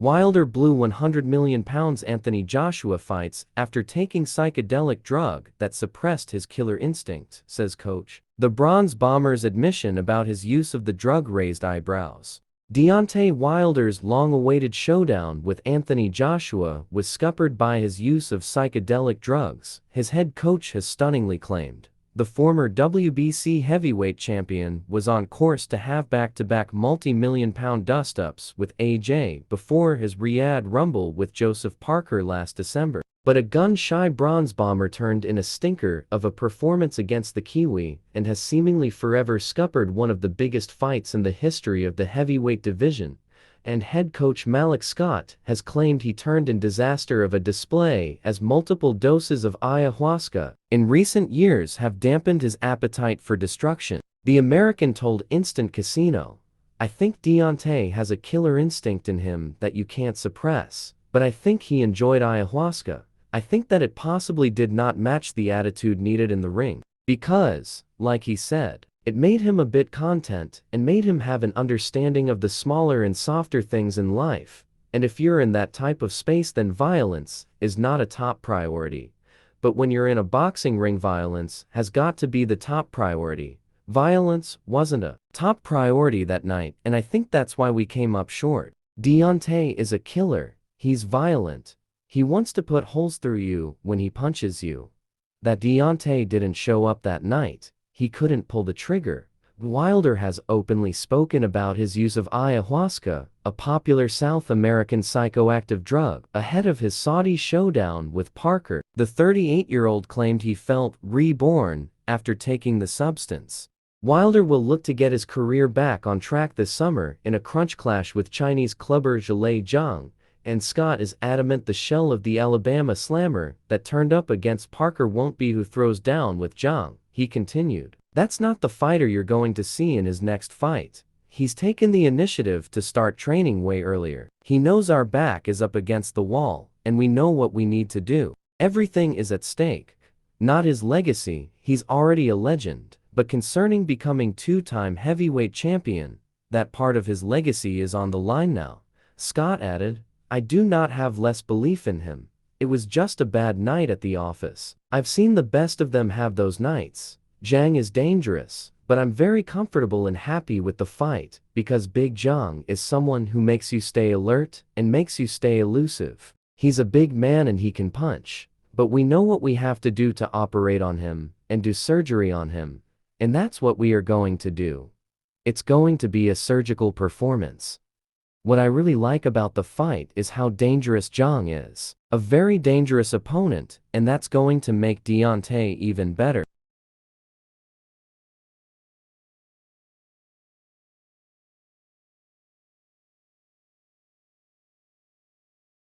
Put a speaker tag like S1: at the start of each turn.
S1: Wilder blew £100 million Anthony Joshua fights after taking psychedelic drug that suppressed his killer instinct, says coach. The Bronze Bomber's admission about his use of the drug raised eyebrows. Deontay Wilder's long-awaited showdown with Anthony Joshua was scuppered by his use of psychedelic drugs, his head coach has stunningly claimed. The former WBC heavyweight champion was on course to have back-to-back multi-million-pound dust-ups with AJ before his Riyadh Rumble with Joseph Parker last December. But a gun-shy Bronze Bomber turned in a stinker of a performance against the Kiwi and has seemingly forever scuppered one of the biggest fights in the history of the heavyweight division. And head coach Malik Scott has claimed he turned in disaster of a display as multiple doses of ayahuasca in recent years have dampened his appetite for destruction. The American told Instant Casino, "I think Deontay has a killer instinct in him that you can't suppress, but I think he enjoyed ayahuasca. I think that it possibly did not match the attitude needed in the ring, because, like he said, it made him a bit content and made him have an understanding of the smaller and softer things in life, and if you're in that type of space then violence is not a top priority. But when you're in a boxing ring violence has got to be the top priority. Violence wasn't a top priority that night and I think that's why we came up short. Deontay is a killer, he's violent. He wants to put holes through you when he punches you. That Deontay didn't show up that night. He couldn't pull the trigger." Wilder has openly spoken about his use of ayahuasca, a popular South American psychoactive drug, ahead of his Saudi showdown with Parker. The 38-year-old claimed he felt reborn after taking the substance. Wilder will look to get his career back on track this summer in a crunch clash with Chinese clubber Zhilei Zhang, and Scott is adamant the shell of the Alabama slammer that turned up against Parker won't be who throws down with Zhang. He continued, "That's not the fighter you're going to see in his next fight. He's taken the initiative to start training way earlier. He knows our back is up against the wall, and we know what we need to do. Everything is at stake. Not his legacy, he's already a legend, but concerning becoming two-time heavyweight champion, that part of his legacy is on the line now." Scott added, "I do not have less belief in him. It was just a bad night at the office. I've seen the best of them have those nights. Zhang is dangerous, but I'm very comfortable and happy with the fight, because Big Zhang is someone who makes you stay alert and makes you stay elusive. He's a big man and he can punch, but we know what we have to do to operate on him and do surgery on him, and that's what we are going to do. It's going to be a surgical performance. What I really like about the fight is how dangerous Zhang is. A very dangerous opponent, and that's going to make Deontay even better."